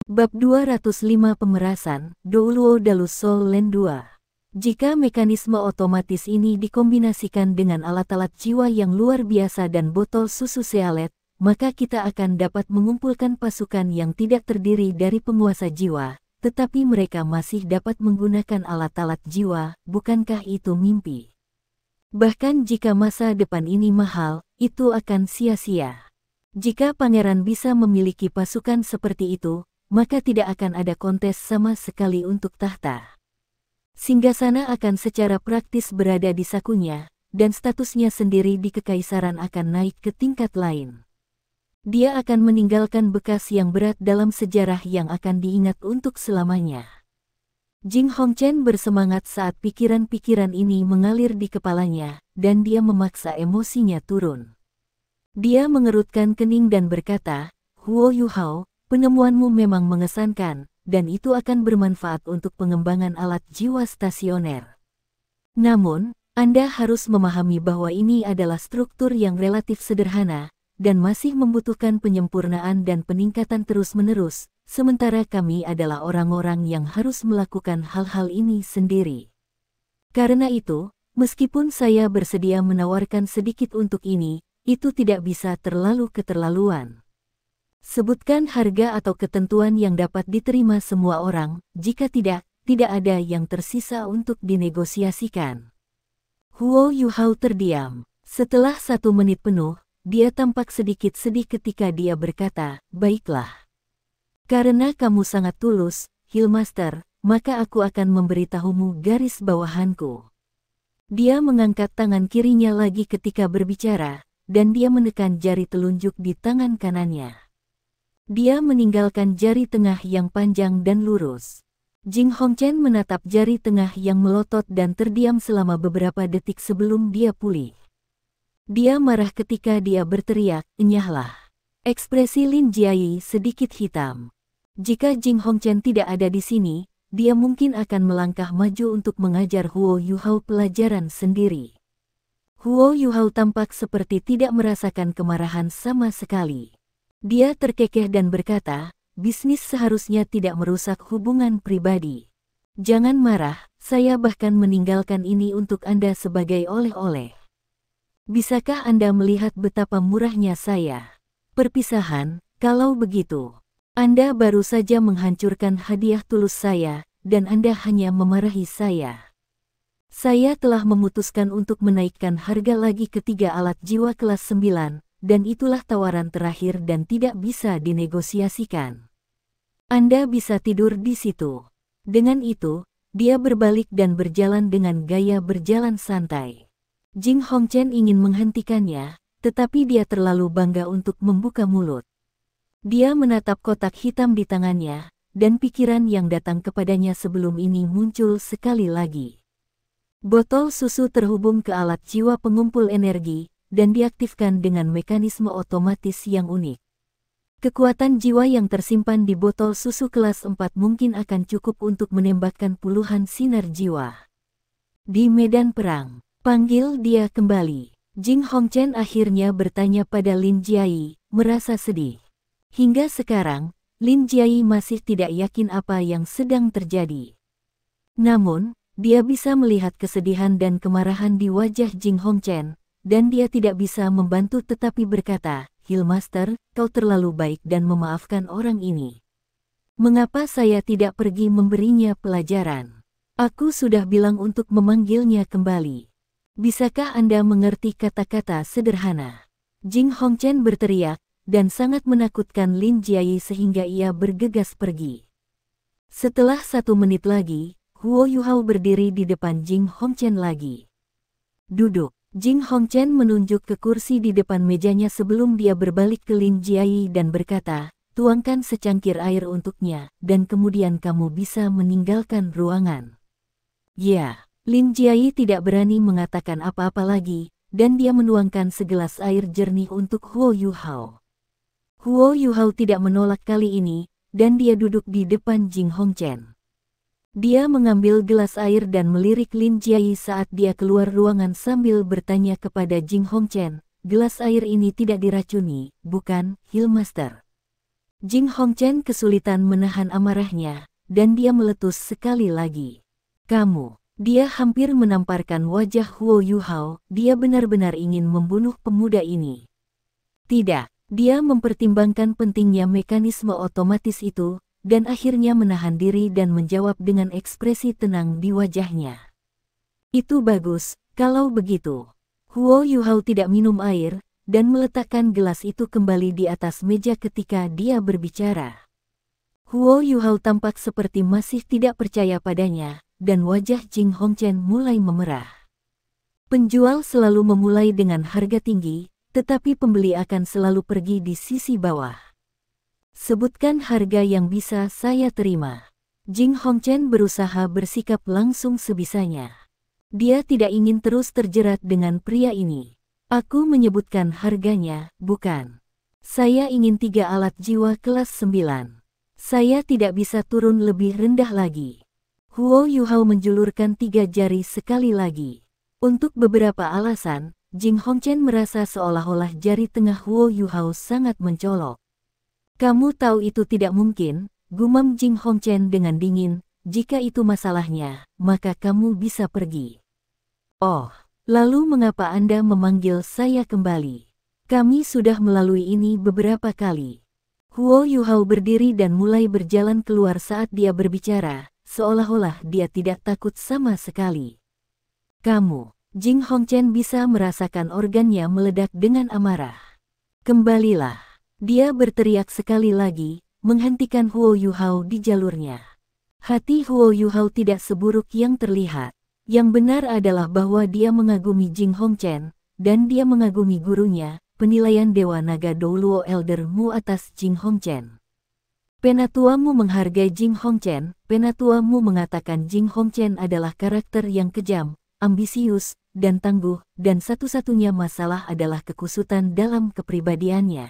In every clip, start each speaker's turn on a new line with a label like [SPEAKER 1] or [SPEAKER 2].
[SPEAKER 1] Bab 205 Pemerasan, Douluo Dalus Soul Land 2. Jika mekanisme otomatis ini dikombinasikan dengan alat-alat jiwa yang luar biasa dan botol susu Sealet, maka kita akan dapat mengumpulkan pasukan yang tidak terdiri dari penguasa jiwa, tetapi mereka masih dapat menggunakan alat-alat jiwa. Bukankah itu mimpi? Bahkan jika masa depan ini mahal, itu akan sia-sia. Jika pangeran bisa memiliki pasukan seperti itu, maka tidak akan ada kontes sama sekali untuk tahta. Singgasana akan secara praktis berada di sakunya, dan statusnya sendiri di kekaisaran akan naik ke tingkat lain. Dia akan meninggalkan bekas yang berat dalam sejarah yang akan diingat untuk selamanya. Jing Hongchen bersemangat saat pikiran-pikiran ini mengalir di kepalanya, dan dia memaksa emosinya turun. Dia mengerutkan kening dan berkata, "Huo Yuhao, penemuanmu memang mengesankan, dan itu akan bermanfaat untuk pengembangan alat jiwa stasioner. Namun, Anda harus memahami bahwa ini adalah struktur yang relatif sederhana, dan masih membutuhkan penyempurnaan dan peningkatan terus-menerus, sementara kami adalah orang-orang yang harus melakukan hal-hal ini sendiri. Karena itu, meskipun saya bersedia menawarkan sedikit untuk ini, itu tidak bisa terlalu keterlaluan. Sebutkan harga atau ketentuan yang dapat diterima semua orang, jika tidak, tidak ada yang tersisa untuk dinegosiasikan." Huo Yuhao terdiam. Setelah 1 menit penuh, dia tampak sedikit sedih ketika dia berkata, "Baiklah. Karena kamu sangat tulus, Hillmaster, maka aku akan memberitahumu garis bawahanku." Dia mengangkat tangan kirinya lagi ketika berbicara, dan dia menekan jari telunjuk di tangan kanannya. Dia meninggalkan jari tengah yang panjang dan lurus. Jing Hongchen menatap jari tengah yang melotot dan terdiam selama beberapa detik sebelum dia pulih. Dia marah ketika dia berteriak, "Enyahlah." Ekspresi Lin Jiayi sedikit hitam. Jika Jing Hongchen tidak ada di sini, dia mungkin akan melangkah maju untuk mengajar Huo Yuhao pelajaran sendiri. Huo Yuhao tampak seperti tidak merasakan kemarahan sama sekali. Dia terkekeh dan berkata, "Bisnis seharusnya tidak merusak hubungan pribadi. Jangan marah, saya bahkan meninggalkan ini untuk Anda sebagai oleh-oleh. Bisakah Anda melihat betapa murahnya saya? Perpisahan, kalau begitu. Anda baru saja menghancurkan hadiah tulus saya, dan Anda hanya memarahi saya. Saya telah memutuskan untuk menaikkan harga lagi ketiga alat jiwa kelas 9, dan itulah tawaran terakhir dan tidak bisa dinegosiasikan. Anda bisa tidur di situ." Dengan itu, dia berbalik dan berjalan dengan gaya berjalan santai. Jing Hongchen ingin menghentikannya, tetapi dia terlalu bangga untuk membuka mulut. Dia menatap kotak hitam di tangannya, dan pikiran yang datang kepadanya sebelum ini muncul sekali lagi. Botol susu terhubung ke alat jiwa pengumpul energi, dan diaktifkan dengan mekanisme otomatis yang unik. Kekuatan jiwa yang tersimpan di botol susu kelas 4 mungkin akan cukup untuk menembakkan puluhan sinar jiwa. Di medan perang, panggil dia kembali. Jing Hongchen akhirnya bertanya pada Lin Jiayi, merasa sedih. Hingga sekarang, Lin Jiayi masih tidak yakin apa yang sedang terjadi. Namun, dia bisa melihat kesedihan dan kemarahan di wajah Jing Hongchen, dan dia tidak bisa membantu tetapi berkata, "Hillmaster, kau terlalu baik dan memaafkan orang ini. Mengapa saya tidak pergi memberinya pelajaran? Aku sudah bilang untuk memanggilnya kembali. Bisakah Anda mengerti kata-kata sederhana?" Jing Hongchen berteriak, dan sangat menakutkan Lin Jiayi sehingga ia bergegas pergi. Setelah 1 menit lagi, Huo Yuhao berdiri di depan Jing Hongchen lagi. "Duduk." Jing Hongchen menunjuk ke kursi di depan mejanya sebelum dia berbalik ke Lin Jiayi dan berkata, "Tuangkan secangkir air untuknya, dan kemudian kamu bisa meninggalkan ruangan." "Ya." Lin Jiayi tidak berani mengatakan apa-apa lagi, dan dia menuangkan segelas air jernih untuk Huo Yuhao. Huo Yuhao tidak menolak kali ini, dan dia duduk di depan Jing Hongchen. Dia mengambil gelas air dan melirik Lin Jiayi saat dia keluar ruangan sambil bertanya kepada Jing Hongchen, "Gelas air ini tidak diracuni, bukan, Hillmaster?" Jing Hongchen kesulitan menahan amarahnya, dan dia meletus sekali lagi. Kamu, dia hampir menamparkan wajah Huo Yuhao, dia benar-benar ingin membunuh pemuda ini. Tidak, dia mempertimbangkan pentingnya mekanisme otomatis itu, dan akhirnya menahan diri dan menjawab dengan ekspresi tenang di wajahnya. Itu bagus, kalau begitu. Huo Yuhao tidak minum air, dan meletakkan gelas itu kembali di atas meja ketika dia berbicara. Huo Yuhao tampak seperti masih tidak percaya padanya, dan wajah Jing Hongchen mulai memerah. Penjual selalu memulai dengan harga tinggi, tetapi pembeli akan selalu pergi di sisi bawah. Sebutkan harga yang bisa saya terima. Jing Hongchen berusaha bersikap langsung sebisanya. Dia tidak ingin terus terjerat dengan pria ini. Aku menyebutkan harganya, bukan. Saya ingin 3 alat jiwa kelas 9. Saya tidak bisa turun lebih rendah lagi. Huo Yuhao menjulurkan 3 jari sekali lagi. Untuk beberapa alasan, Jing Hongchen merasa seolah-olah jari tengah Huo Yuhao sangat mencolok. Kamu tahu itu tidak mungkin, gumam Jing Hongchen dengan dingin. Jika itu masalahnya, maka kamu bisa pergi. Oh. Lalu mengapa Anda memanggil saya kembali? Kami sudah melalui ini beberapa kali. Huo Yuhao berdiri dan mulai berjalan keluar saat dia berbicara, seolah-olah dia tidak takut sama sekali. Kamu, Jing Hongchen bisa merasakan organnya meledak dengan amarah. Kembalilah. Dia berteriak sekali lagi, menghentikan Huo Yuhao di jalurnya. Hati Huo Yuhao tidak seburuk yang terlihat. Yang benar adalah bahwa dia mengagumi Jing Hongchen, dan dia mengagumi gurunya, penilaian Dewa Naga Douluo Elder Mu atas Jing Hongchen. Penatuamu menghargai Jing Hongchen, penatuamu mengatakan Jing Hongchen adalah karakter yang kejam, ambisius, dan tangguh, dan satu-satunya masalah adalah kekusutan dalam kepribadiannya.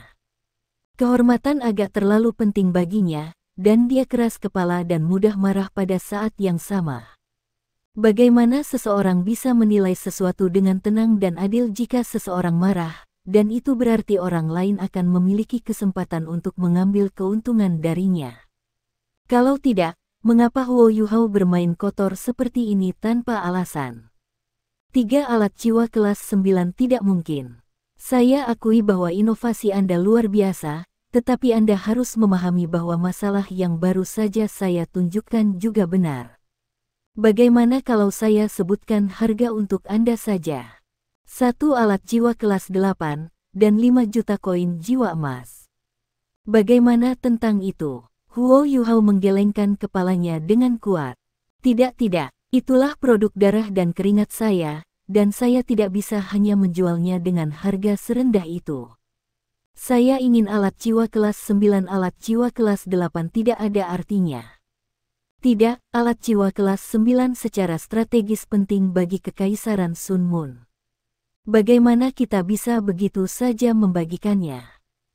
[SPEAKER 1] Kehormatan agak terlalu penting baginya, dan dia keras kepala dan mudah marah pada saat yang sama. Bagaimana seseorang bisa menilai sesuatu dengan tenang dan adil jika seseorang marah, dan itu berarti orang lain akan memiliki kesempatan untuk mengambil keuntungan darinya. Kalau tidak, mengapa Huo Yuhao bermain kotor seperti ini tanpa alasan? 3 alat jiwa kelas 9 tidak mungkin. Saya akui bahwa inovasi Anda luar biasa, tetapi Anda harus memahami bahwa masalah yang baru saja saya tunjukkan juga benar. Bagaimana kalau saya sebutkan harga untuk Anda saja? 1 alat jiwa kelas 8, dan 5 juta koin jiwa emas. Bagaimana tentang itu? Huo Yuhao menggelengkan kepalanya dengan kuat. Tidak, itulah produk darah dan keringat saya, dan saya tidak bisa hanya menjualnya dengan harga serendah itu. Saya ingin alat jiwa kelas 9, alat jiwa kelas 8 tidak ada artinya. Tidak, alat jiwa kelas 9 secara strategis penting bagi Kekaisaran Sun Moon. Bagaimana kita bisa begitu saja membagikannya?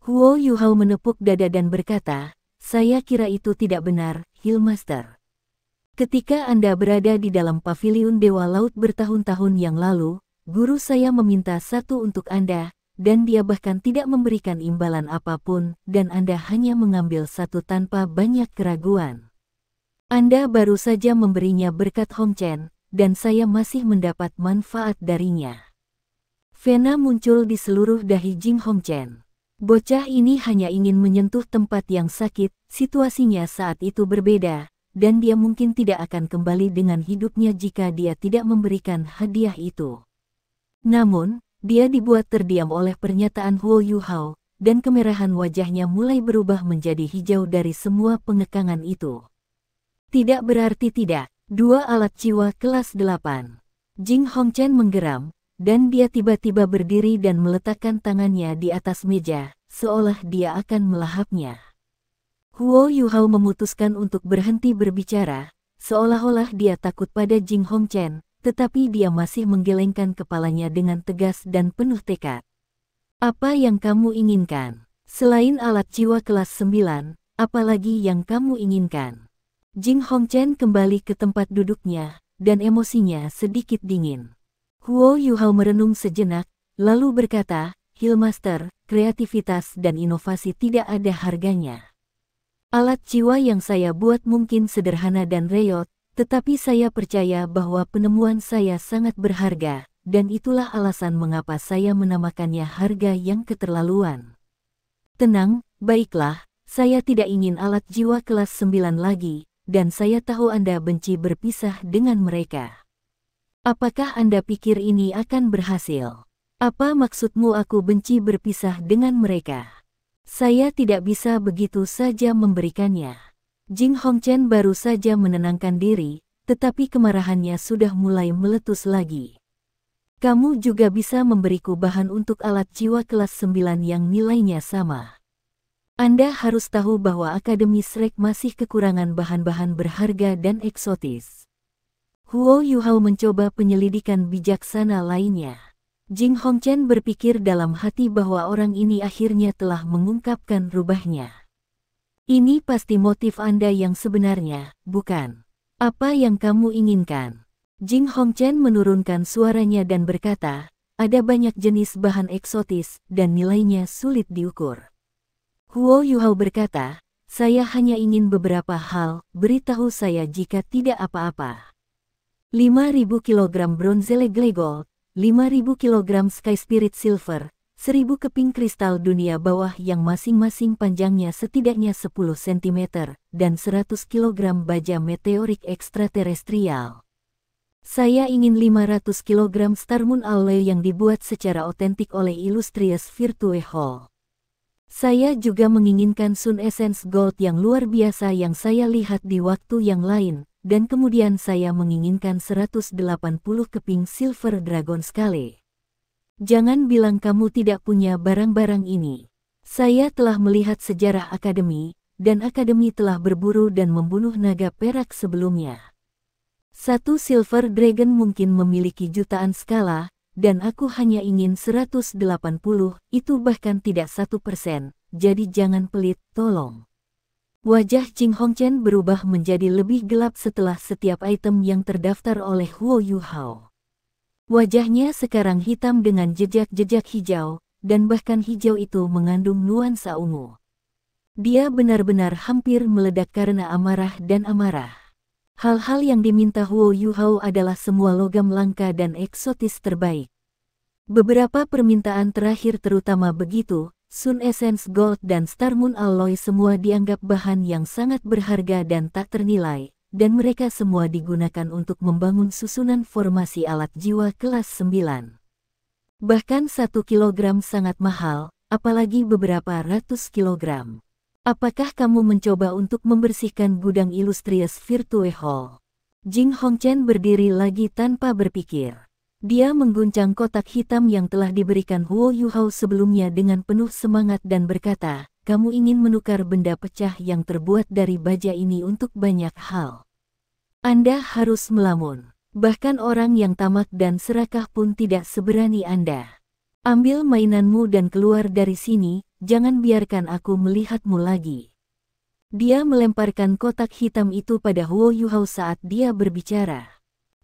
[SPEAKER 1] Huo Yuhao menepuk dada dan berkata, saya kira itu tidak benar, Hillmaster. Ketika Anda berada di dalam paviliun Dewa Laut bertahun-tahun yang lalu, guru saya meminta 1 untuk Anda, dan dia bahkan tidak memberikan imbalan apapun, dan Anda hanya mengambil 1 tanpa banyak keraguan. Anda baru saja memberinya berkat Hongchen, dan saya masih mendapat manfaat darinya. Vena muncul di seluruh dahi Jing Hongchen. Bocah ini hanya ingin menyentuh tempat yang sakit, situasinya saat itu berbeda, dan dia mungkin tidak akan kembali dengan hidupnya jika dia tidak memberikan hadiah itu. Namun, dia dibuat terdiam oleh pernyataan Huo Yuhao, dan kemerahan wajahnya mulai berubah menjadi hijau dari semua pengekangan itu. Tidak berarti tidak. 2 alat jiwa kelas 8. Jing Hongchen menggeram, dan dia tiba-tiba berdiri dan meletakkan tangannya di atas meja, seolah dia akan melahapnya. Huo Yuhao memutuskan untuk berhenti berbicara, seolah-olah dia takut pada Jing Hongchen, tetapi dia masih menggelengkan kepalanya dengan tegas dan penuh tekad. Apa yang kamu inginkan? Selain alat jiwa kelas 9, apalagi yang kamu inginkan? Jing Hongchen kembali ke tempat duduknya, dan emosinya sedikit dingin. Huo Yuhao merenung sejenak, lalu berkata, Hillmaster, kreativitas dan inovasi tidak ada harganya. Alat jiwa yang saya buat mungkin sederhana dan reot, tetapi saya percaya bahwa penemuan saya sangat berharga, dan itulah alasan mengapa saya menamakannya harga yang keterlaluan. Tenang, baiklah, saya tidak ingin alat jiwa kelas 9 lagi, dan saya tahu Anda benci berpisah dengan mereka. Apakah Anda pikir ini akan berhasil? Apa maksudmu aku benci berpisah dengan mereka? Saya tidak bisa begitu saja memberikannya. Jing Hongchen baru saja menenangkan diri, tetapi kemarahannya sudah mulai meletus lagi. Kamu juga bisa memberiku bahan untuk alat jiwa kelas 9 yang nilainya sama. Anda harus tahu bahwa Akademi Shrek masih kekurangan bahan-bahan berharga dan eksotis. Huo Yuhao mencoba penyelidikan bijaksana lainnya. Jing Hongchen berpikir dalam hati bahwa orang ini akhirnya telah mengungkapkan rubahnya. Ini pasti motif Anda yang sebenarnya, bukan? Apa yang kamu inginkan? Jing Hongchen menurunkan suaranya dan berkata, ada banyak jenis bahan eksotis dan nilainya sulit diukur. Huo Yuhao berkata, saya hanya ingin beberapa hal, beritahu saya jika tidak apa-apa. 5.000 kg bronze Legle Gold, 5.000 kg Sky Spirit Silver, 1.000 keping kristal dunia bawah yang masing-masing panjangnya setidaknya 10 cm, dan 100 kg baja meteorik ekstraterestrial. Saya ingin 500 kg Star Moon Alloy yang dibuat secara otentik oleh Illustrious Virtue Hall. Saya juga menginginkan Sun Essence Gold yang luar biasa yang saya lihat di waktu yang lain, dan kemudian saya menginginkan 180 keping Silver Dragon Scale. Jangan bilang kamu tidak punya barang-barang ini. Saya telah melihat sejarah Akademi, dan Akademi telah berburu dan membunuh naga perak sebelumnya. Satu Silver Dragon mungkin memiliki jutaan skala, dan aku hanya ingin 180, itu bahkan tidak 1%, jadi jangan pelit, tolong. Wajah Jing Hongchen berubah menjadi lebih gelap setelah setiap item yang terdaftar oleh Huo Yuhao. Wajahnya sekarang hitam dengan jejak-jejak hijau, dan bahkan hijau itu mengandung nuansa ungu. Dia benar-benar hampir meledak karena amarah dan amarah. Hal-hal yang diminta Huo Yuhao adalah semua logam langka dan eksotis terbaik. Beberapa permintaan terakhir terutama begitu, Sun Essence Gold dan Star Moon Alloy semua dianggap bahan yang sangat berharga dan tak ternilai, dan mereka semua digunakan untuk membangun susunan formasi alat jiwa kelas 9. Bahkan 1 kilogram sangat mahal, apalagi beberapa ratus kilogram. Apakah kamu mencoba untuk membersihkan gudang Illustrious Virtue Hall? Jing Hongchen berdiri lagi tanpa berpikir. Dia mengguncang kotak hitam yang telah diberikan Huo Yuhao sebelumnya dengan penuh semangat dan berkata, kamu ingin menukar benda pecah yang terbuat dari baja ini untuk banyak hal. Anda harus melamun. Bahkan orang yang tamak dan serakah pun tidak seberani Anda. Ambil mainanmu dan keluar dari sini, jangan biarkan aku melihatmu lagi. Dia melemparkan kotak hitam itu pada Huo Yuhao saat dia berbicara.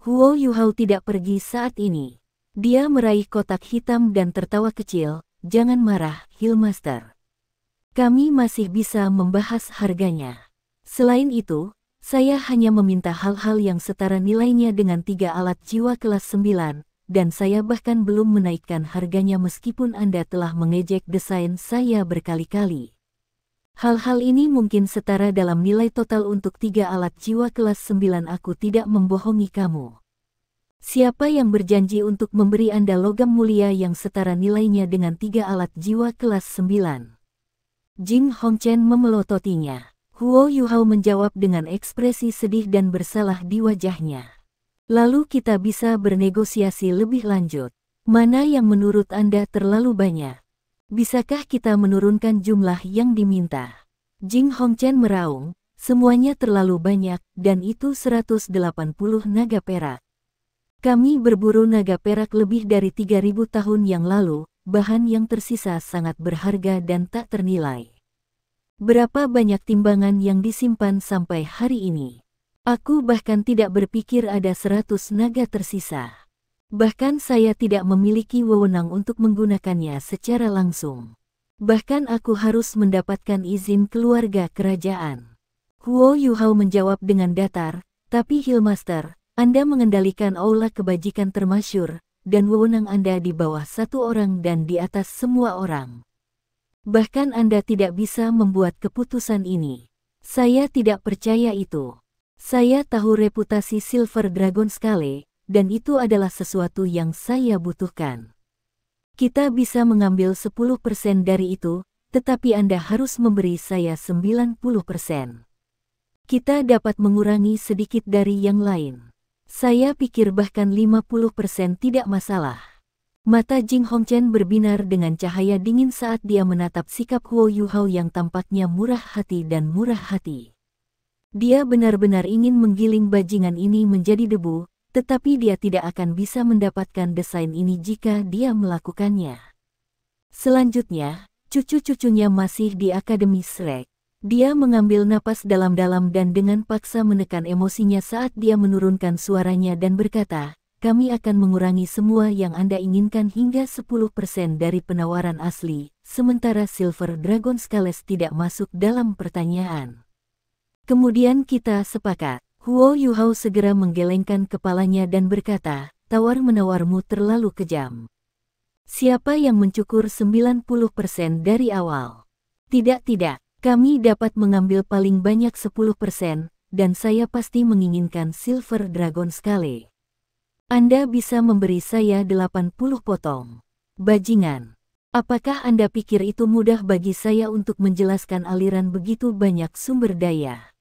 [SPEAKER 1] Huo Yuhao tidak pergi saat ini. Dia meraih kotak hitam dan tertawa kecil, jangan marah, Hillmaster. Kami masih bisa membahas harganya. Selain itu, saya hanya meminta hal-hal yang setara nilainya dengan 3 alat jiwa kelas 9, dan saya bahkan belum menaikkan harganya meskipun Anda telah mengejek desain saya berkali-kali. Hal-hal ini mungkin setara dalam nilai total untuk 3 alat jiwa kelas 9. Aku tidak membohongi kamu. Siapa yang berjanji untuk memberi Anda logam mulia yang setara nilainya dengan 3 alat jiwa kelas 9? Jing Hongchen memelototinya. Huo Yuhao menjawab dengan ekspresi sedih dan bersalah di wajahnya. Lalu kita bisa bernegosiasi lebih lanjut. Mana yang menurut Anda terlalu banyak? Bisakah kita menurunkan jumlah yang diminta? Jing Hongchen meraung, semuanya terlalu banyak, dan itu 180 naga perak. Kami berburu naga perak lebih dari 3.000 tahun yang lalu, bahan yang tersisa sangat berharga dan tak ternilai. Berapa banyak timbangan yang disimpan sampai hari ini? Aku bahkan tidak berpikir ada 100 naga tersisa. Bahkan saya tidak memiliki wewenang untuk menggunakannya secara langsung. Bahkan aku harus mendapatkan izin keluarga kerajaan. Huo Yuhao menjawab dengan datar, tapi Hillmaster, Anda mengendalikan aula kebajikan termasyur, dan wewenang Anda di bawah satu orang dan di atas semua orang. Bahkan Anda tidak bisa membuat keputusan ini. Saya tidak percaya itu. Saya tahu reputasi Silver Dragon Scale, dan itu adalah sesuatu yang saya butuhkan. Kita bisa mengambil 10% dari itu, tetapi Anda harus memberi saya 90%. Kita dapat mengurangi sedikit dari yang lain. Saya pikir bahkan 50% tidak masalah. Mata Jing Hongchen berbinar dengan cahaya dingin saat dia menatap sikap Huo Yuhao yang tampaknya murah hati dan murah hati. Dia benar-benar ingin menggiling bajingan ini menjadi debu, tetapi dia tidak akan bisa mendapatkan desain ini jika dia melakukannya. Selanjutnya, cucu-cucunya masih di Akademi Shrek. Dia mengambil napas dalam-dalam dan dengan paksa menekan emosinya saat dia menurunkan suaranya dan berkata, kami akan mengurangi semua yang Anda inginkan hingga 10% dari penawaran asli, sementara Silver Dragon Scales tidak masuk dalam pertanyaan. Kemudian kita sepakat. Huo Yuhao segera menggelengkan kepalanya dan berkata, tawar-menawarmu terlalu kejam. Siapa yang mencukur 90% dari awal? Tidak. Kami dapat mengambil paling banyak 10%, dan saya pasti menginginkan Silver Dragon Scale. Anda bisa memberi saya 80 potong. Bajingan. Apakah Anda pikir itu mudah bagi saya untuk menjelaskan aliran begitu banyak sumber daya?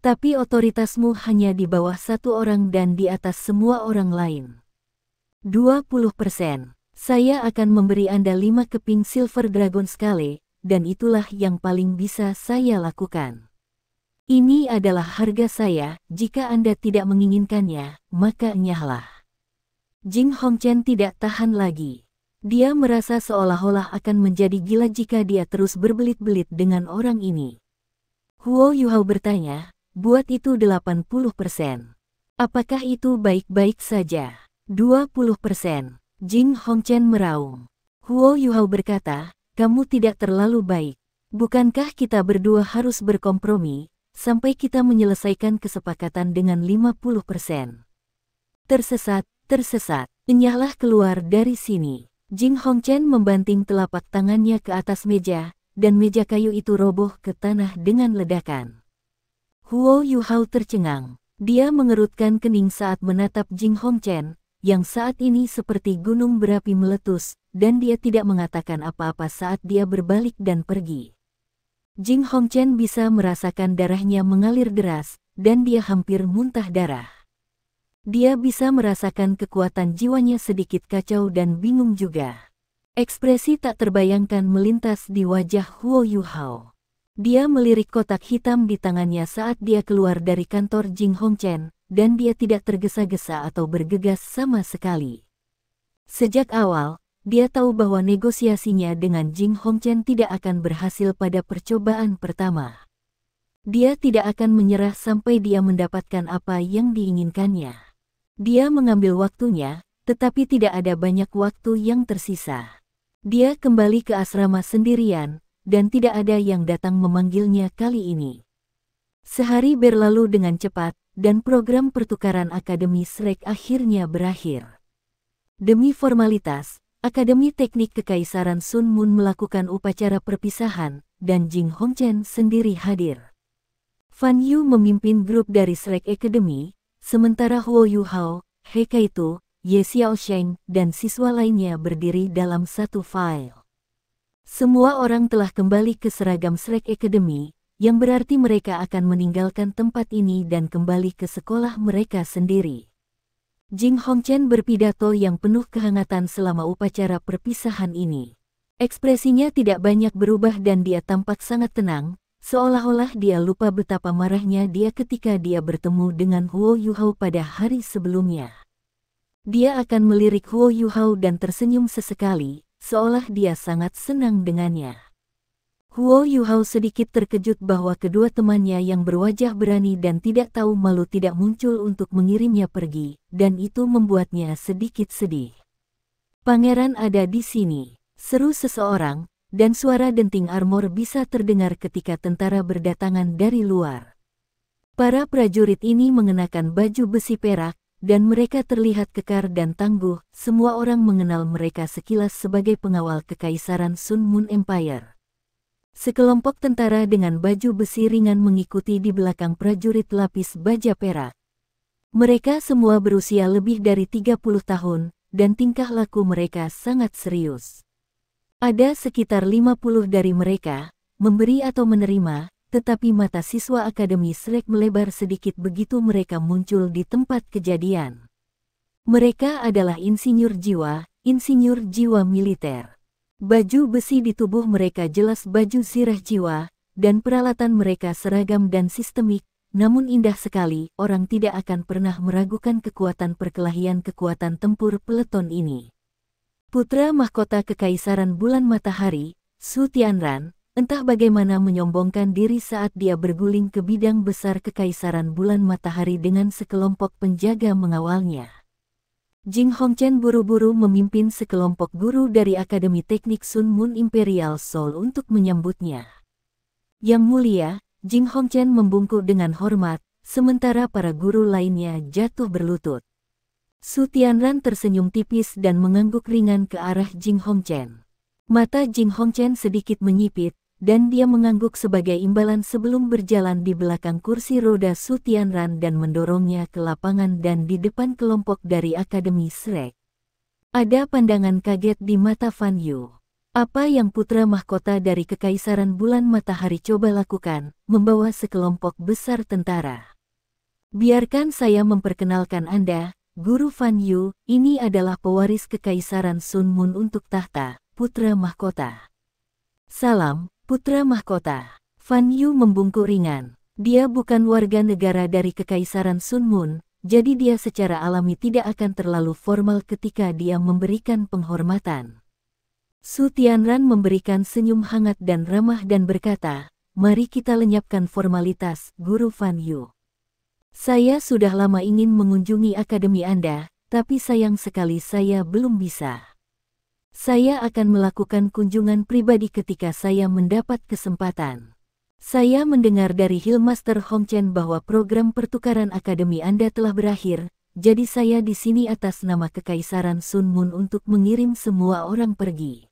[SPEAKER 1] Tapi otoritasmu hanya di bawah satu orang dan di atas semua orang lain. 20%. Saya akan memberi Anda 5 keping Silver Dragon Scale, dan itulah yang paling bisa saya lakukan. Ini adalah harga saya, jika Anda tidak menginginkannya, maka nyahlah. Jing Hongchen tidak tahan lagi. Dia merasa seolah-olah akan menjadi gila jika dia terus berbelit-belit dengan orang ini. Huo Yuhao bertanya, buat itu 80%. Apakah itu baik-baik saja? 20%. Jing Hongchen meraung. Huo Yuhao berkata, kamu tidak terlalu baik. Bukankah kita berdua harus berkompromi, sampai kita menyelesaikan kesepakatan dengan 50%? Tersesat. Enyahlah keluar dari sini. Jing Hongchen membanting telapak tangannya ke atas meja, dan meja kayu itu roboh ke tanah dengan ledakan. Huo Yuhao tercengang. Dia mengerutkan kening saat menatap Jing Hongchen, yang saat ini seperti gunung berapi meletus, dan dia tidak mengatakan apa-apa saat dia berbalik dan pergi. Jing Hongchen bisa merasakan darahnya mengalir deras, dan dia hampir muntah darah. Dia bisa merasakan kekuatan jiwanya sedikit kacau dan bingung juga. Ekspresi tak terbayangkan melintas di wajah Huo Yuhao. Dia melirik kotak hitam di tangannya saat dia keluar dari kantor Jing Hongchen, dan dia tidak tergesa-gesa atau bergegas sama sekali. Sejak awal, dia tahu bahwa negosiasinya dengan Jing Hongchen tidak akan berhasil pada percobaan pertama. Dia tidak akan menyerah sampai dia mendapatkan apa yang diinginkannya. Dia mengambil waktunya, tetapi tidak ada banyak waktu yang tersisa. Dia kembali ke asrama sendirian, dan tidak ada yang datang memanggilnya kali ini. Sehari berlalu dengan cepat, dan program pertukaran Akademi Shrek akhirnya berakhir. Demi formalitas, Akademi Teknik Kekaisaran Sun Moon melakukan upacara perpisahan, dan Jing Hongchen sendiri hadir. Fan Yu memimpin grup dari Shrek Academy, sementara Huo Yuhao, He Kaito, Ye Xiaosheng, dan siswa lainnya berdiri dalam satu file. Semua orang telah kembali ke seragam Shrek Academy, yang berarti mereka akan meninggalkan tempat ini dan kembali ke sekolah mereka sendiri. Jing Hongchen berpidato yang penuh kehangatan selama upacara perpisahan ini. Ekspresinya tidak banyak berubah dan dia tampak sangat tenang, seolah-olah dia lupa betapa marahnya dia ketika dia bertemu dengan Huo Yuhao pada hari sebelumnya. Dia akan melirik Huo Yuhao dan tersenyum sesekali, seolah dia sangat senang dengannya. Huo Yuhao sedikit terkejut bahwa kedua temannya yang berwajah berani dan tidak tahu malu tidak muncul untuk mengirimnya pergi, dan itu membuatnya sedikit sedih. Pangeran ada di sini, seru seseorang, dan suara denting armor bisa terdengar ketika tentara berdatangan dari luar. Para prajurit ini mengenakan baju besi perak, dan mereka terlihat kekar dan tangguh. Semua orang mengenal mereka sekilas sebagai pengawal Kekaisaran Sun Moon Empire. Sekelompok tentara dengan baju besi ringan mengikuti di belakang prajurit lapis baja perak. Mereka semua berusia lebih dari 30 tahun, dan tingkah laku mereka sangat serius. Ada sekitar 50 dari mereka, memberi atau menerima, tetapi mata siswa Akademi Shrek melebar sedikit begitu mereka muncul di tempat kejadian. Mereka adalah insinyur jiwa militer. Baju besi di tubuh mereka jelas baju zirah jiwa, dan peralatan mereka seragam dan sistemik, namun indah sekali. Orang tidak akan pernah meragukan kekuatan perkelahian kekuatan tempur peleton ini. Putra mahkota Kekaisaran Bulan Matahari, Su Tianran, entah bagaimana menyombongkan diri saat dia berguling ke bidang besar Kekaisaran Bulan Matahari dengan sekelompok penjaga mengawalnya. Jing Hongchen buru-buru memimpin sekelompok guru dari Akademi Teknik Sun Moon Imperial Soul untuk menyambutnya. Yang mulia, Jing Hongchen membungkuk dengan hormat, sementara para guru lainnya jatuh berlutut. Su Tianran tersenyum tipis dan mengangguk ringan ke arah Jing Hongchen. Mata Jing Hongchen sedikit menyipit, dan dia mengangguk sebagai imbalan sebelum berjalan di belakang kursi roda Su Tianran dan mendorongnya ke lapangan dan di depan kelompok dari Akademi Shrek. Ada pandangan kaget di mata Fan Yu. Apa yang putra mahkota dari Kekaisaran Bulan Matahari coba lakukan, membawa sekelompok besar tentara. Biarkan saya memperkenalkan Anda, Guru Fan Yu, ini adalah pewaris Kekaisaran Sun Moon untuk tahta, putra mahkota. Salam, putra mahkota. Fan Yu membungkuk ringan. Dia bukan warga negara dari Kekaisaran Sun Moon, jadi dia secara alami tidak akan terlalu formal ketika dia memberikan penghormatan. Su Tianran memberikan senyum hangat dan ramah dan berkata, "Mari kita lenyapkan formalitas, Guru Fan Yu. Saya sudah lama ingin mengunjungi akademi Anda, tapi sayang sekali saya belum bisa. Saya akan melakukan kunjungan pribadi ketika saya mendapat kesempatan. Saya mendengar dari Hillmaster Hongchen bahwa program pertukaran akademi Anda telah berakhir, jadi saya di sini atas nama Kekaisaran Sun Moon untuk mengirim semua orang pergi.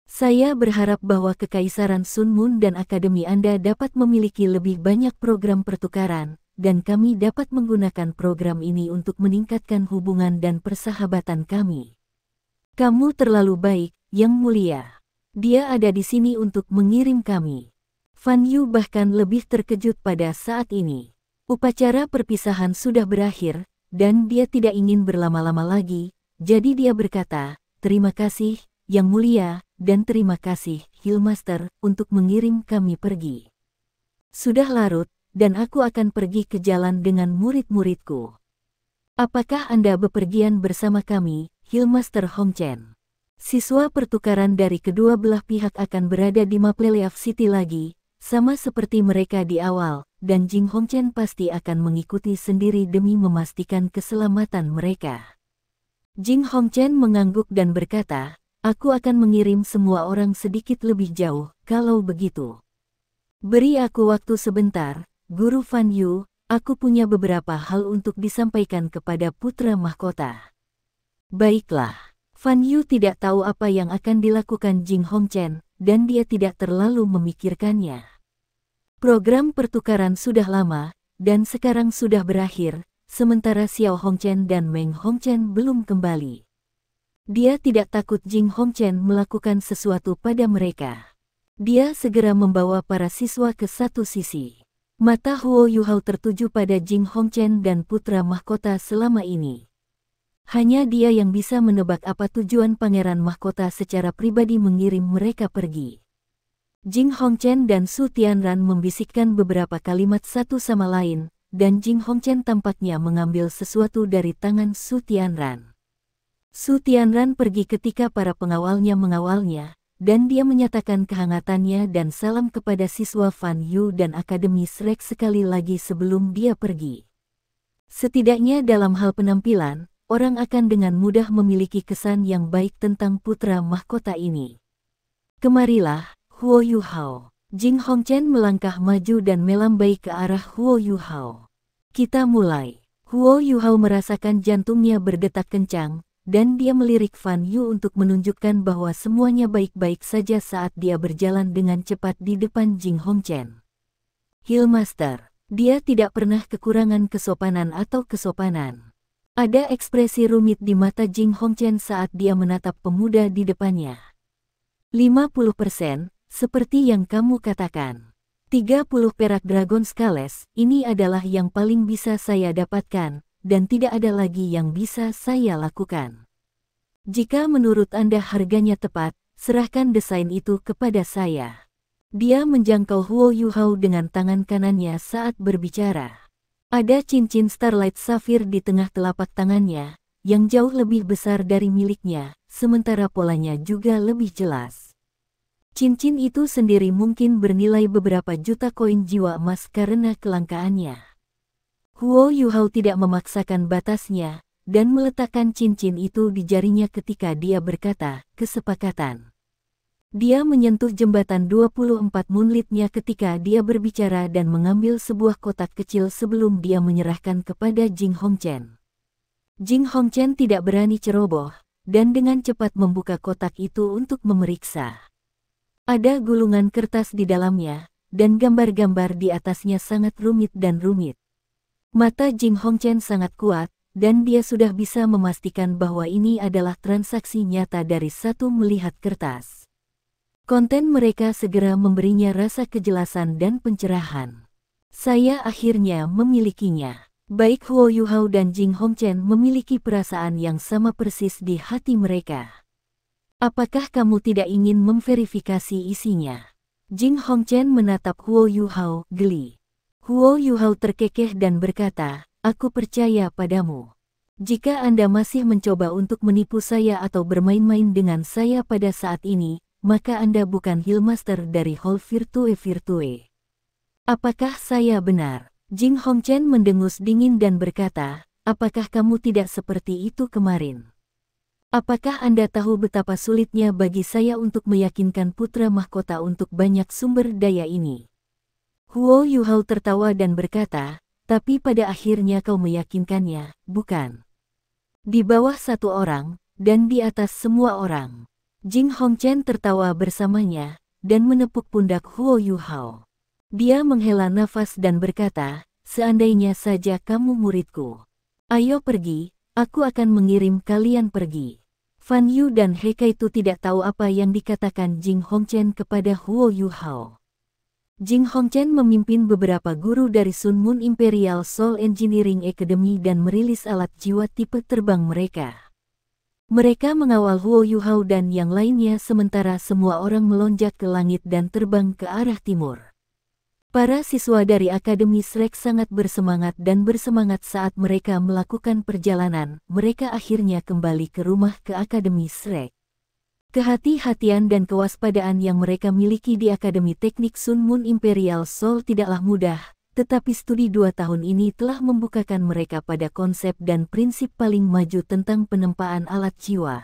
[SPEAKER 1] Saya berharap bahwa Kekaisaran Sun Moon dan akademi Anda dapat memiliki lebih banyak program pertukaran, dan kami dapat menggunakan program ini untuk meningkatkan hubungan dan persahabatan kami. Kamu terlalu baik, Yang Mulia. Dia ada di sini untuk mengirim kami." Fan Yu bahkan lebih terkejut pada saat ini. Upacara perpisahan sudah berakhir, dan dia tidak ingin berlama-lama lagi, jadi dia berkata, "Terima kasih, Yang Mulia, dan terima kasih, Hillmaster, untuk mengirim kami pergi. Sudah larut, dan aku akan pergi ke jalan dengan murid-muridku. Apakah Anda bepergian bersama kami, Hillmaster Hongchen?" Siswa pertukaran dari kedua belah pihak akan berada di Mapleleaf City lagi, sama seperti mereka di awal, dan Jing Hongchen pasti akan mengikuti sendiri demi memastikan keselamatan mereka. Jing Hongchen mengangguk dan berkata, "Aku akan mengirim semua orang sedikit lebih jauh, kalau begitu. Beri aku waktu sebentar, Guru Fan Yu, aku punya beberapa hal untuk disampaikan kepada putra mahkota." Baiklah. Fan Yu tidak tahu apa yang akan dilakukan Jing Hongchen, dan dia tidak terlalu memikirkannya. Program pertukaran sudah lama, dan sekarang sudah berakhir, sementara Xiao Hongchen dan Meng Hongchen belum kembali. Dia tidak takut Jing Hongchen melakukan sesuatu pada mereka. Dia segera membawa para siswa ke satu sisi. Mata Huo Yuhao tertuju pada Jing Hongchen dan putra mahkota selama ini. Hanya dia yang bisa menebak apa tujuan pangeran mahkota secara pribadi mengirim mereka pergi. Jing Hongchen dan Su Tianran membisikkan beberapa kalimat satu sama lain, dan Jing Hongchen tampaknya mengambil sesuatu dari tangan Su Tianran. Su Tianran pergi ketika para pengawalnya mengawalnya, dan dia menyatakan kehangatannya dan salam kepada siswa Fan Yu dan Akademi Shrek sekali lagi sebelum dia pergi. Setidaknya dalam hal penampilan, orang akan dengan mudah memiliki kesan yang baik tentang putra mahkota ini. Kemarilah, Huo Yuhao. Jing Hongchen melangkah maju dan melambai ke arah Huo Yuhao. Kita mulai. Huo Yuhao merasakan jantungnya berdetak kencang, dan dia melirik Fan Yu untuk menunjukkan bahwa semuanya baik-baik saja saat dia berjalan dengan cepat di depan Jing Hongchen. Healmaster, dia tidak pernah kekurangan kesopanan atau kesopanan. Ada ekspresi rumit di mata Jing Hongchen saat dia menatap pemuda di depannya. 50%, seperti yang kamu katakan. 30 perak Dragon Scales, ini adalah yang paling bisa saya dapatkan, dan tidak ada lagi yang bisa saya lakukan. Jika menurut Anda harganya tepat, serahkan desain itu kepada saya. Dia menjangkau Huo Yuhao dengan tangan kanannya saat berbicara. Ada cincin Starlight Sapphire di tengah telapak tangannya, yang jauh lebih besar dari miliknya, sementara polanya juga lebih jelas. Cincin itu sendiri mungkin bernilai beberapa juta koin jiwa emas karena kelangkaannya. Huo Yuhao tidak memaksakan batasnya, dan meletakkan cincin itu di jarinya ketika dia berkata, kesepakatan. Dia menyentuh jembatan 24 moonlit-nya ketika dia berbicara dan mengambil sebuah kotak kecil sebelum dia menyerahkan kepada Jing Hongchen. Jing Hongchen tidak berani ceroboh, dan dengan cepat membuka kotak itu untuk memeriksa. Ada gulungan kertas di dalamnya, dan gambar-gambar di atasnya sangat rumit dan rumit. Mata Jing Hongchen sangat kuat, dan dia sudah bisa memastikan bahwa ini adalah transaksi nyata dari satu melihat kertas. Konten mereka segera memberinya rasa kejelasan dan pencerahan. Saya akhirnya memilikinya. Baik Huo Yuhao dan Jing Hongchen memiliki perasaan yang sama persis di hati mereka. Apakah kamu tidak ingin memverifikasi isinya? Jing Hongchen menatap Huo Yuhao, geli. Huo Yuhao terkekeh dan berkata, aku percaya padamu. Jika Anda masih mencoba untuk menipu saya atau bermain-main dengan saya pada saat ini, maka Anda bukan Healmaster dari Hall Virtue Virtue. Apakah saya benar? Jing Hongchen mendengus dingin dan berkata, apakah kamu tidak seperti itu kemarin? Apakah Anda tahu betapa sulitnya bagi saya untuk meyakinkan putra mahkota untuk banyak sumber daya ini? Huo Yuhao tertawa dan berkata, tapi pada akhirnya kau meyakinkannya, bukan? Di bawah satu orang, dan di atas semua orang. Jing Hongchen tertawa bersamanya, dan menepuk pundak Huo Yuhao. Dia menghela nafas dan berkata, seandainya saja kamu muridku. Ayo pergi, aku akan mengirim kalian pergi. Fan Yu dan He Kaitu tidak tahu apa yang dikatakan Jing Hongchen kepada Huo Yuhao. Jing Hongchen memimpin beberapa guru dari Sun Moon Imperial Soul Engineering Academy dan merilis alat jiwa tipe terbang mereka. Mereka mengawal Huo Yuhao dan yang lainnya sementara semua orang melonjak ke langit dan terbang ke arah timur. Para siswa dari Akademi Shrek sangat bersemangat saat mereka melakukan perjalanan. Mereka akhirnya kembali ke rumah ke Akademi Shrek. Kehati-hatian dan kewaspadaan yang mereka miliki di Akademi Teknik Sun Moon Imperial Soul tidaklah mudah, tetapi studi 2 tahun ini telah membukakan mereka pada konsep dan prinsip paling maju tentang penempaan alat jiwa.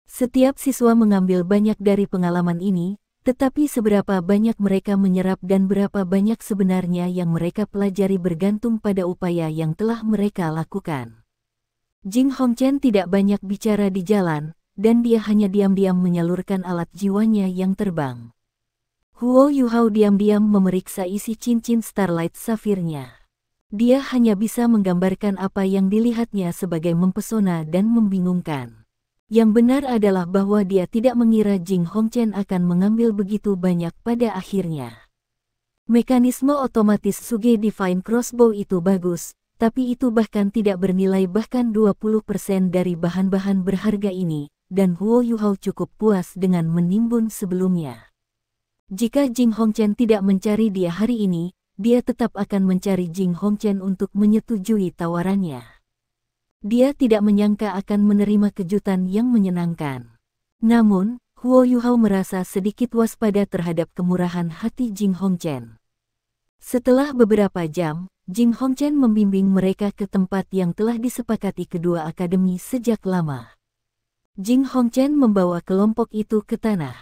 [SPEAKER 1] Setiap siswa mengambil banyak dari pengalaman ini, tetapi seberapa banyak mereka menyerap dan berapa banyak sebenarnya yang mereka pelajari bergantung pada upaya yang telah mereka lakukan. Jing Hongchen tidak banyak bicara di jalan, dan dia hanya diam-diam menyalurkan alat jiwanya yang terbang. Huo Yuhao diam-diam memeriksa isi cincin Starlight Sapphire-nya. Dia hanya bisa menggambarkan apa yang dilihatnya sebagai mempesona dan membingungkan. Yang benar adalah bahwa dia tidak mengira Jing Hongchen akan mengambil begitu banyak pada akhirnya. Mekanisme otomatis Suge Divine Crossbow itu bagus, tapi itu bahkan tidak bernilai bahkan 20% dari bahan-bahan berharga ini, dan Huo Yuhao cukup puas dengan menimbun sebelumnya. Jika Jing Hongchen tidak mencari dia hari ini, dia tetap akan mencari Jing Hongchen untuk menyetujui tawarannya. Dia tidak menyangka akan menerima kejutan yang menyenangkan. Namun, Huo Yuhao merasa sedikit waspada terhadap kemurahan hati Jing Hongchen. Setelah beberapa jam, Jing Hongchen membimbing mereka ke tempat yang telah disepakati kedua akademi sejak lama. Jing Hongchen membawa kelompok itu ke tanah.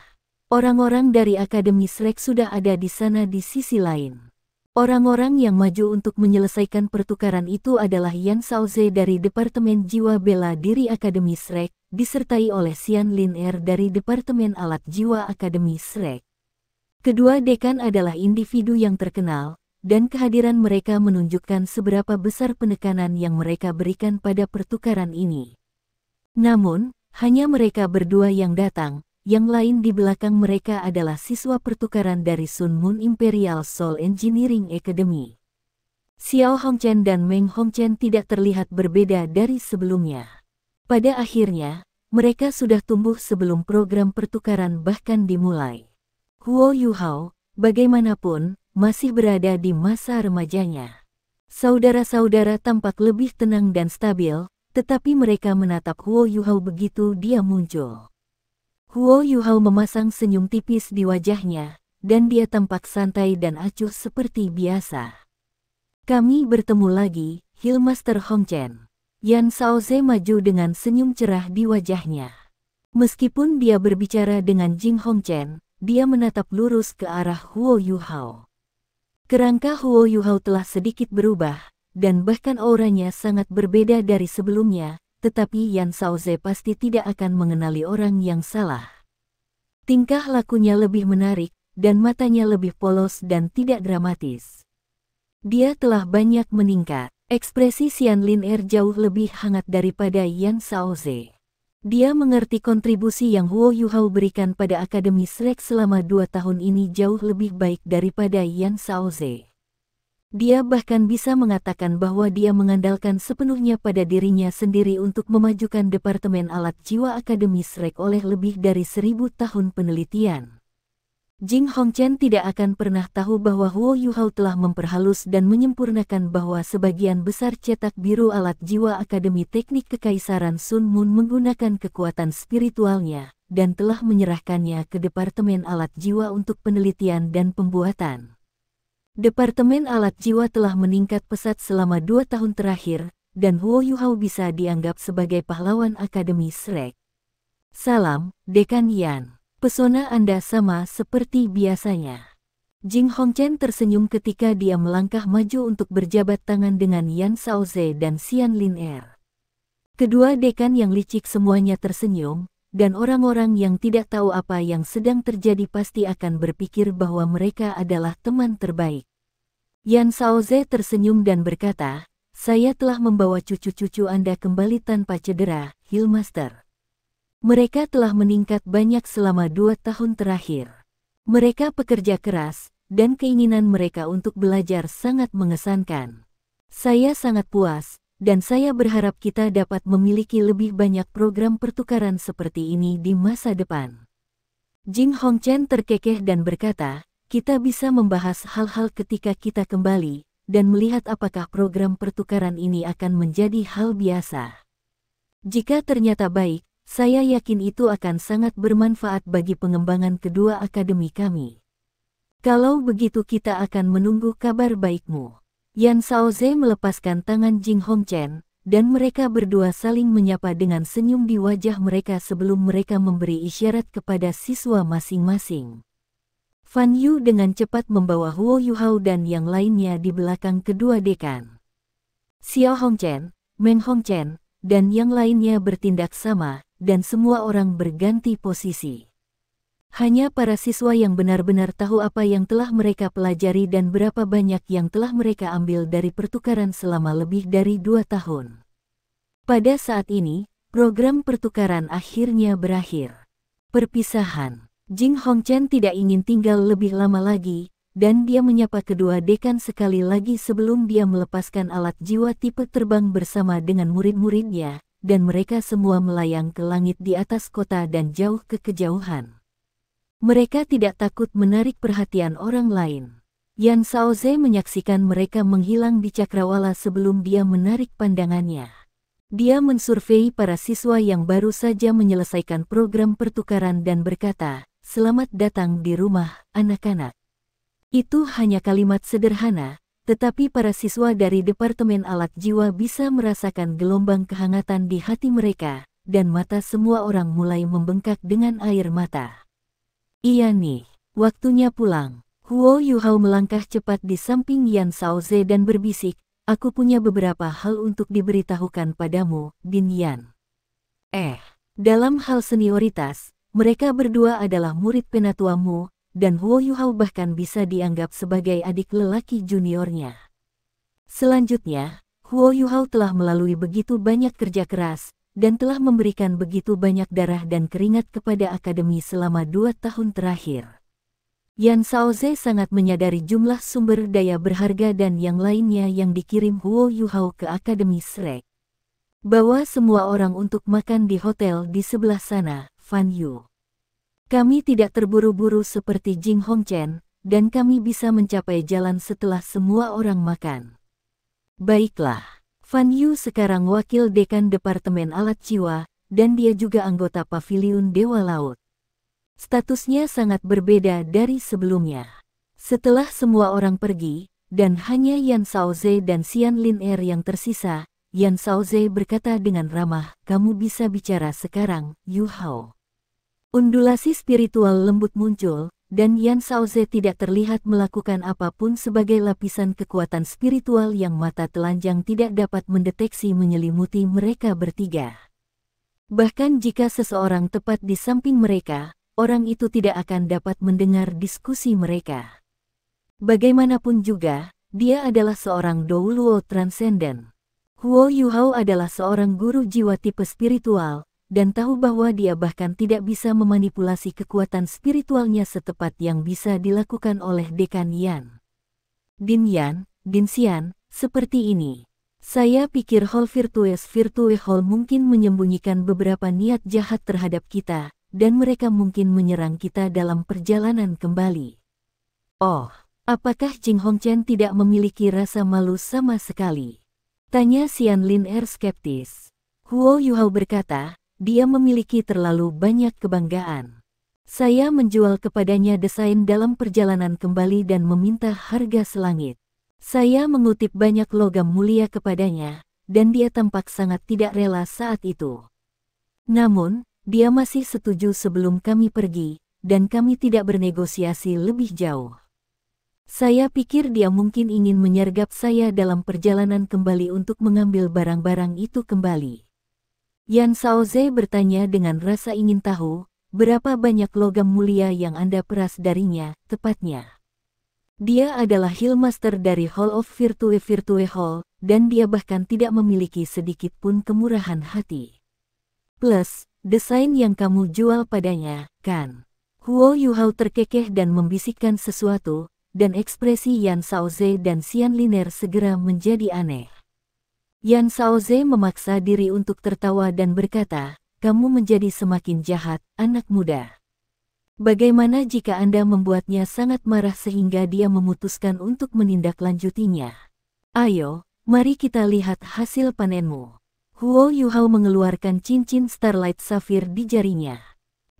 [SPEAKER 1] Orang-orang dari Akademi Shrek sudah ada di sana di sisi lain. Orang-orang yang maju untuk menyelesaikan pertukaran itu adalah Yan Shaoze dari Departemen Jiwa Bela Diri Akademi Shrek, disertai oleh Xian Lin Er dari Departemen Alat Jiwa Akademi Shrek. Kedua dekan adalah individu yang terkenal, dan kehadiran mereka menunjukkan seberapa besar penekanan yang mereka berikan pada pertukaran ini. Namun, hanya mereka berdua yang datang. Yang lain di belakang mereka adalah siswa pertukaran dari Sun Moon Imperial Soul Engineering Academy. Xiao Hongchen dan Meng Hongchen tidak terlihat berbeda dari sebelumnya. Pada akhirnya, mereka sudah tumbuh sebelum program pertukaran bahkan dimulai. Huo Yuhao, bagaimanapun, masih berada di masa remajanya. Saudara-saudara tampak lebih tenang dan stabil, tetapi mereka menatap Huo Yuhao begitu dia muncul. Huo Yuhao memasang senyum tipis di wajahnya, dan dia tampak santai dan acuh seperti biasa. Kami bertemu lagi, Hillmaster Hongchen. Yan Shaoze maju dengan senyum cerah di wajahnya. Meskipun dia berbicara dengan Jing Hongchen, dia menatap lurus ke arah Huo Yuhao. Kerangka Huo Yuhao telah sedikit berubah, dan bahkan auranya sangat berbeda dari sebelumnya. Tetapi Yan Shaoze pasti tidak akan mengenali orang yang salah. Tingkah lakunya lebih menarik, dan matanya lebih polos dan tidak dramatis. Dia telah banyak meningkat. Ekspresi Xian Lin Er jauh lebih hangat daripada Yan Shaoze. Dia mengerti kontribusi yang Huo Yuhao berikan pada Akademi Shrek selama 2 tahun ini jauh lebih baik daripada Yan Shaoze. Dia bahkan bisa mengatakan bahwa dia mengandalkan sepenuhnya pada dirinya sendiri untuk memajukan Departemen Alat Jiwa Akademi Shrek oleh lebih dari 1000 tahun penelitian. Jing Hongchen tidak akan pernah tahu bahwa Huo Yuhao telah memperhalus dan menyempurnakan bahwa sebagian besar cetak biru Alat Jiwa Akademi Teknik Kekaisaran Sun Moon menggunakan kekuatan spiritualnya, dan telah menyerahkannya ke Departemen Alat Jiwa untuk penelitian dan pembuatan. Departemen Alat Jiwa telah meningkat pesat selama 2 tahun terakhir, dan Huo Yuhao bisa dianggap sebagai pahlawan Akademi Shrek. Salam, Dekan Yan. Pesona Anda sama seperti biasanya. Jing Hongchen tersenyum ketika dia melangkah maju untuk berjabat tangan dengan Yan Shaoze dan Xian Lin Er. Kedua dekan yang licik semuanya tersenyum, dan orang-orang yang tidak tahu apa yang sedang terjadi pasti akan berpikir bahwa mereka adalah teman terbaik. Yan Shaoze tersenyum dan berkata, "Saya telah membawa cucu-cucu Anda kembali tanpa cedera, Hillmaster. Mereka telah meningkat banyak selama 2 tahun terakhir. Mereka pekerja keras, dan keinginan mereka untuk belajar sangat mengesankan. Saya sangat puas, dan saya berharap kita dapat memiliki lebih banyak program pertukaran seperti ini di masa depan." Jing Hongchen terkekeh dan berkata, "Kita bisa membahas hal-hal ketika kita kembali, dan melihat apakah program pertukaran ini akan menjadi hal biasa. Jika ternyata baik, saya yakin itu akan sangat bermanfaat bagi pengembangan kedua akademi kami. Kalau begitu kita akan menunggu kabar baikmu." Yan Shaoze melepaskan tangan Jing Hongchen, dan mereka berdua saling menyapa dengan senyum di wajah mereka sebelum mereka memberi isyarat kepada siswa masing-masing. Fan Yu dengan cepat membawa Huo Yuhao dan yang lainnya di belakang kedua dekan. Xiao Hongchen, Meng Hongchen, dan yang lainnya bertindak sama, dan semua orang berganti posisi. Hanya para siswa yang benar-benar tahu apa yang telah mereka pelajari dan berapa banyak yang telah mereka ambil dari pertukaran selama lebih dari 2 tahun. Pada saat ini, program pertukaran akhirnya berakhir. Perpisahan. Jing Hongchen tidak ingin tinggal lebih lama lagi, dan dia menyapa kedua dekan sekali lagi sebelum dia melepaskan alat jiwa tipe terbang bersama dengan murid-muridnya, dan mereka semua melayang ke langit di atas kota dan jauh ke kejauhan. Mereka tidak takut menarik perhatian orang lain. Yan Shaoze menyaksikan mereka menghilang di cakrawala sebelum dia menarik pandangannya. Dia mensurvei para siswa yang baru saja menyelesaikan program pertukaran dan berkata, "Selamat datang di rumah, anak-anak." Itu hanya kalimat sederhana, tetapi para siswa dari Departemen Alat Jiwa bisa merasakan gelombang kehangatan di hati mereka, dan mata semua orang mulai membengkak dengan air mata. Iya nih, waktunya pulang. Huo Yuhao melangkah cepat di samping Yan Shaoze dan berbisik, aku punya beberapa hal untuk diberitahukan padamu, Bin Yan. Dalam hal senioritas, mereka berdua adalah murid penatuamu, dan Huo Yuhao bahkan bisa dianggap sebagai adik lelaki juniornya. Selanjutnya, Huo Yuhao telah melalui begitu banyak kerja keras, dan telah memberikan begitu banyak darah dan keringat kepada akademi selama 2 tahun terakhir. Yan Shaoze sangat menyadari jumlah sumber daya berharga dan yang lainnya yang dikirim Huo Yuhao ke Akademi Shrek. Bawa semua orang untuk makan di hotel di sebelah sana, Fan Yu. Kami tidak terburu-buru seperti Jing Hongchen, dan kami bisa mencapai jalan setelah semua orang makan. Baiklah, Fan Yu sekarang wakil dekan Departemen Alat Jiwa, dan dia juga anggota Paviliun Dewa Laut. Statusnya sangat berbeda dari sebelumnya. Setelah semua orang pergi, dan hanya Yan Shaoze dan Xian Lin Er yang tersisa, Yan Shaoze berkata dengan ramah, kamu bisa bicara sekarang, Yu Hao. Undulasi spiritual lembut muncul, dan Yan Shaoze tidak terlihat melakukan apapun sebagai lapisan kekuatan spiritual yang mata telanjang tidak dapat mendeteksi menyelimuti mereka bertiga. Bahkan jika seseorang tepat di samping mereka, orang itu tidak akan dapat mendengar diskusi mereka. Bagaimanapun juga, dia adalah seorang Douluo transenden. Huo Yuhao adalah seorang guru jiwa tipe spiritual, dan tahu bahwa dia bahkan tidak bisa memanipulasi kekuatan spiritualnya setepat yang bisa dilakukan oleh Dekan Yan. Din Xian, seperti ini. Saya pikir Hall Virtue Hall mungkin menyembunyikan beberapa niat jahat terhadap kita, dan mereka mungkin menyerang kita dalam perjalanan kembali. Oh, apakah Jing Hongchen tidak memiliki rasa malu sama sekali? Tanya Xian Lin Er skeptis. Huo Yuhao berkata, dia memiliki terlalu banyak kebanggaan. Saya menjual kepadanya desain dalam perjalanan kembali dan meminta harga selangit. Saya mengutip banyak logam mulia kepadanya, dan dia tampak sangat tidak rela saat itu. Namun, dia masih setuju sebelum kami pergi, dan kami tidak bernegosiasi lebih jauh. Saya pikir dia mungkin ingin menyergap saya dalam perjalanan kembali untuk mengambil barang-barang itu kembali. Yan Shaoze bertanya dengan rasa ingin tahu, berapa banyak logam mulia yang Anda peras darinya, tepatnya. Dia adalah Hillmaster dari Hall of Virtue Hall, dan dia bahkan tidak memiliki sedikit pun kemurahan hati. Plus, desain yang kamu jual padanya, kan? Huo Yuhao terkekeh dan membisikkan sesuatu, dan ekspresi Yan Shaoze dan Xian Lin Er segera menjadi aneh. Yan Shaoze memaksa diri untuk tertawa dan berkata, kamu menjadi semakin jahat, anak muda. Bagaimana jika Anda membuatnya sangat marah sehingga dia memutuskan untuk menindaklanjutinya? Ayo, mari kita lihat hasil panenmu. Huo Yuhao mengeluarkan cincin Starlight Sapphire di jarinya.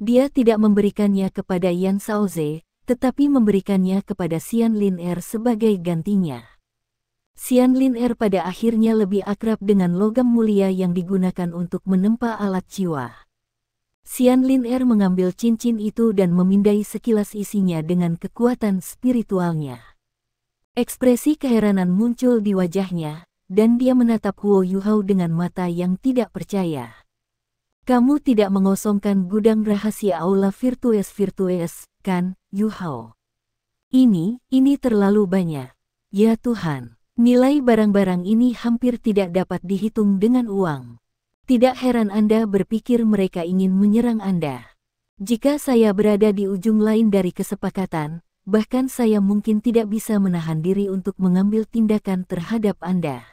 [SPEAKER 1] Dia tidak memberikannya kepada Yan Shaoze, tetapi memberikannya kepada Xian Lin Er sebagai gantinya. Xian Lin Er pada akhirnya lebih akrab dengan logam mulia yang digunakan untuk menempa alat jiwa. Xian Lin Er mengambil cincin itu dan memindai sekilas isinya dengan kekuatan spiritualnya. Ekspresi keheranan muncul di wajahnya, dan dia menatap Huo Yuhao dengan mata yang tidak percaya. Kamu tidak mengosongkan gudang rahasia Aula Virtues, kan, Yuhao? Ini terlalu banyak. Ya Tuhan, nilai barang-barang ini hampir tidak dapat dihitung dengan uang. Tidak heran Anda berpikir mereka ingin menyerang Anda. Jika saya berada di ujung lain dari kesepakatan, bahkan saya mungkin tidak bisa menahan diri untuk mengambil tindakan terhadap Anda.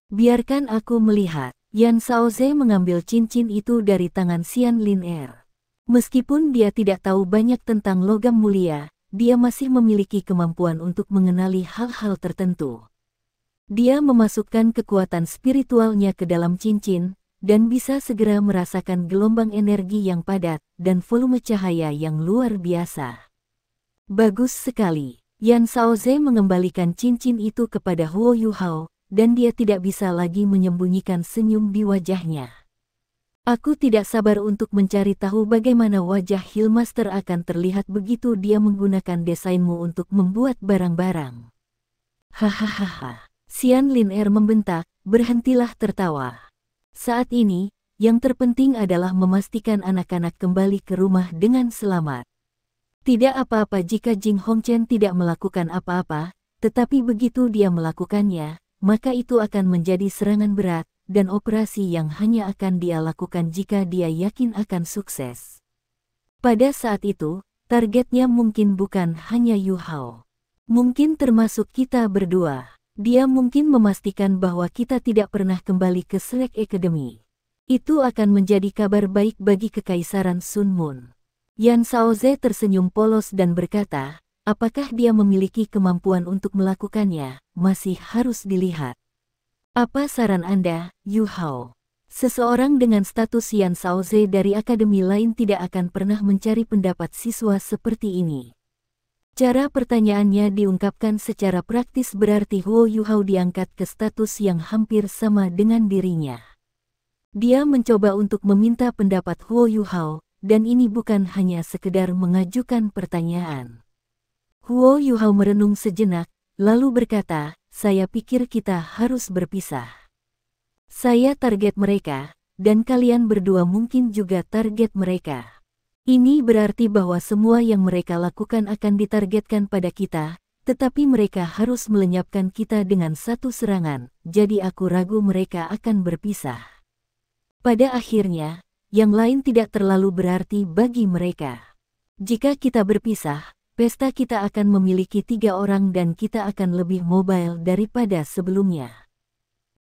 [SPEAKER 1] Biarkan aku melihat. Yan Shaoze mengambil cincin itu dari tangan Xian Lin Er. Meskipun dia tidak tahu banyak tentang logam mulia, dia masih memiliki kemampuan untuk mengenali hal-hal tertentu. Dia memasukkan kekuatan spiritualnya ke dalam cincin, dan bisa segera merasakan gelombang energi yang padat dan volume cahaya yang luar biasa. Bagus sekali. Yan Shaoze mengembalikan cincin itu kepada Huo Yuhao, dan dia tidak bisa lagi menyembunyikan senyum di wajahnya. Aku tidak sabar untuk mencari tahu bagaimana wajah Hillmaster akan terlihat begitu dia menggunakan desainmu untuk membuat barang-barang. Hahaha. Xian Lin Er membentak, berhentilah tertawa. Saat ini, yang terpenting adalah memastikan anak-anak kembali ke rumah dengan selamat. Tidak apa-apa jika Jing Hongchen tidak melakukan apa-apa, tetapi begitu dia melakukannya, maka itu akan menjadi serangan berat, dan operasi yang hanya akan dia lakukan jika dia yakin akan sukses. Pada saat itu, targetnya mungkin bukan hanya Yu Hao. Mungkin termasuk kita berdua. Dia mungkin memastikan bahwa kita tidak pernah kembali ke Slack Academy. Itu akan menjadi kabar baik bagi Kekaisaran Sun Moon. Yan Shaoze tersenyum polos dan berkata, apakah dia memiliki kemampuan untuk melakukannya, masih harus dilihat. Apa saran Anda, Yu Hao? Seseorang dengan status Yan Shaoze dari akademi lain tidak akan pernah mencari pendapat siswa seperti ini. Cara pertanyaannya diungkapkan secara praktis berarti Huo Yu Hao diangkat ke status yang hampir sama dengan dirinya. Dia mencoba untuk meminta pendapat Huo Yu Hao, dan ini bukan hanya sekedar mengajukan pertanyaan. Huo Yu Hao merenung sejenak, lalu berkata, saya pikir kita harus berpisah. Saya target mereka, dan kalian berdua mungkin juga target mereka. Ini berarti bahwa semua yang mereka lakukan akan ditargetkan pada kita, tetapi mereka harus melenyapkan kita dengan satu serangan, jadi aku ragu mereka akan berpisah. Pada akhirnya, yang lain tidak terlalu berarti bagi mereka. Jika kita berpisah, pesta kita akan memiliki 3 orang dan kita akan lebih mobile daripada sebelumnya.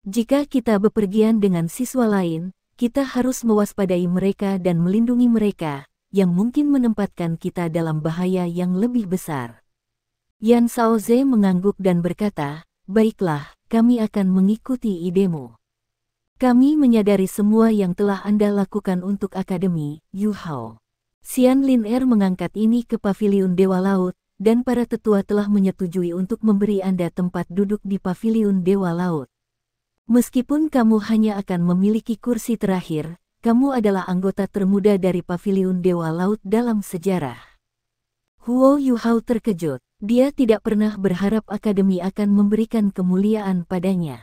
[SPEAKER 1] Jika kita bepergian dengan siswa lain, kita harus mewaspadai mereka dan melindungi mereka, yang mungkin menempatkan kita dalam bahaya yang lebih besar. Yan Shaoze mengangguk dan berkata, baiklah, kami akan mengikuti idemu. Kami menyadari semua yang telah Anda lakukan untuk akademi, Yu Hao. Xian Lin Er mengangkat ini ke paviliun Dewa Laut, dan para tetua telah menyetujui untuk memberi Anda tempat duduk di paviliun Dewa Laut. Meskipun kamu hanya akan memiliki kursi terakhir, kamu adalah anggota termuda dari paviliun Dewa Laut dalam sejarah. Huo Yu Hao terkejut, dia tidak pernah berharap akademi akan memberikan kemuliaan padanya.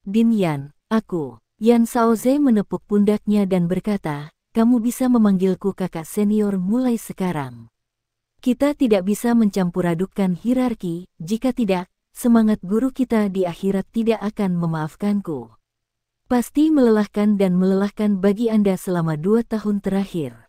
[SPEAKER 1] Din Yan, aku. Yan Shaoze menepuk pundaknya dan berkata, kamu bisa memanggilku kakak senior mulai sekarang. Kita tidak bisa mencampur-adukkan hierarki, jika tidak, semangat guru kita di akhirat tidak akan memaafkanku. Pasti melelahkan dan melelahkan bagi Anda selama 2 tahun terakhir.